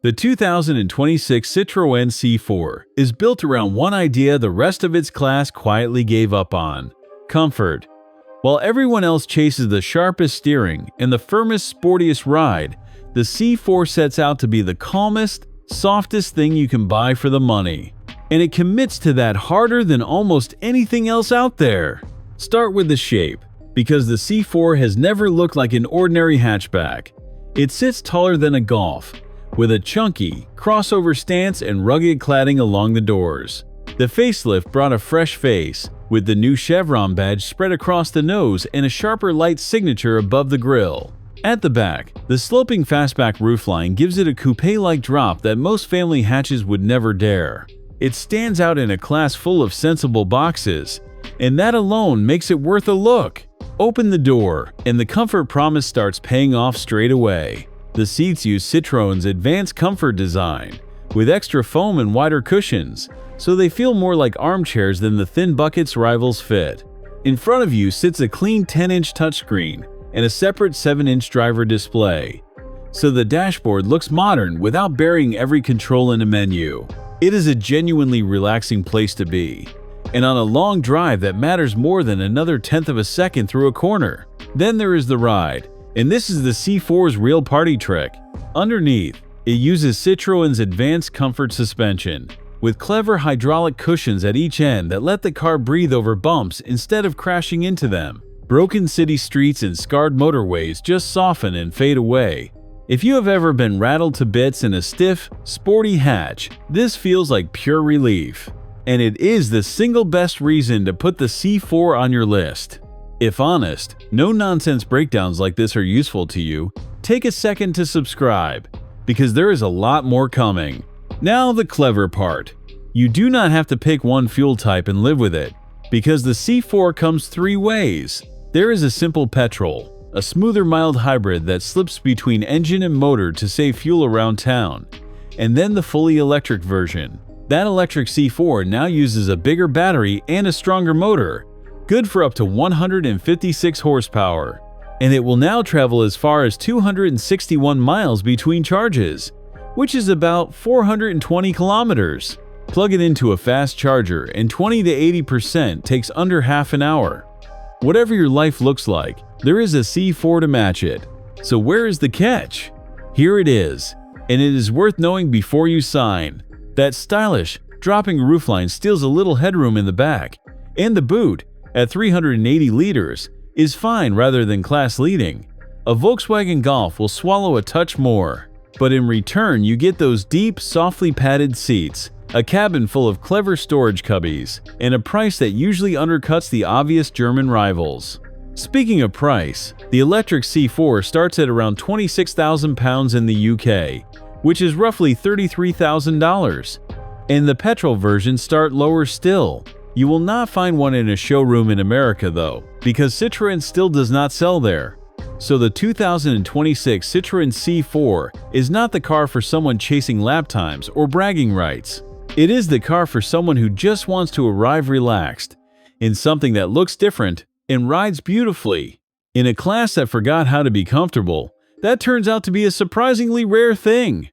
The 2026 Citroën C4 is built around one idea the rest of its class quietly gave up on: comfort. While everyone else chases the sharpest steering and the firmest, sportiest ride, the C4 sets out to be the calmest, softest thing you can buy for the money. And it commits to that harder than almost anything else out there. Start with the shape, because the C4 has never looked like an ordinary hatchback. It sits taller than a Golf, with a chunky, crossover stance and rugged cladding along the doors. The facelift brought a fresh face, with the new chevron badge spread across the nose and a sharper light signature above the grille. At the back, the sloping fastback roofline gives it a coupe-like drop that most family hatches would never dare. It stands out in a class full of sensible boxes, and that alone makes it worth a look. Open the door, and the comfort promise starts paying off straight away. The seats use Citroen's advanced comfort design, with extra foam and wider cushions, so they feel more like armchairs than the thin buckets rivals fit. In front of you sits a clean 10-inch touchscreen and a separate 7-inch driver display, so the dashboard looks modern without burying every control in a menu. It is a genuinely relaxing place to be, and on a long drive that matters more than another tenth of a second through a corner. Then there is the ride, and this is the C4's real party trick. Underneath, it uses Citroen's advanced comfort suspension, with clever hydraulic cushions at each end that let the car breathe over bumps instead of crashing into them. Broken city streets and scarred motorways just soften and fade away. If you have ever been rattled to bits in a stiff, sporty hatch, this feels like pure relief. And it is the single best reason to put the C4 on your list. If honest, no-nonsense breakdowns like this are useful to you, take a second to subscribe, because there is a lot more coming. Now the clever part. You do not have to pick one fuel type and live with it, because the C4 comes three ways. There is a simple petrol, a smoother mild hybrid that slips between engine and motor to save fuel around town, and then the fully electric version. That electric C4 now uses a bigger battery and a stronger motor, good for up to 156 horsepower, and it will now travel as far as 261 miles between charges, which is about 420 kilometers. Plug it into a fast charger and 20 to 80% takes under half an hour. Whatever your life looks like, there is a C4 to match it. So where is the catch? Here it is, and it is worth knowing before you sign. That stylish, dropping roofline steals a little headroom in the back, and the boot, at 380 liters, is fine rather than class-leading. A Volkswagen Golf will swallow a touch more, but in return you get those deep, softly padded seats, a cabin full of clever storage cubbies, and a price that usually undercuts the obvious German rivals. Speaking of price, the electric C4 starts at around £26,000 in the UK, which is roughly $33,000, and the petrol versions start lower still. You will not find one in a showroom in America though, because Citroën still does not sell there. So the 2026 Citroën C4 is not the car for someone chasing lap times or bragging rights. It is the car for someone who just wants to arrive relaxed, in something that looks different and rides beautifully. In a class that forgot how to be comfortable, that turns out to be a surprisingly rare thing.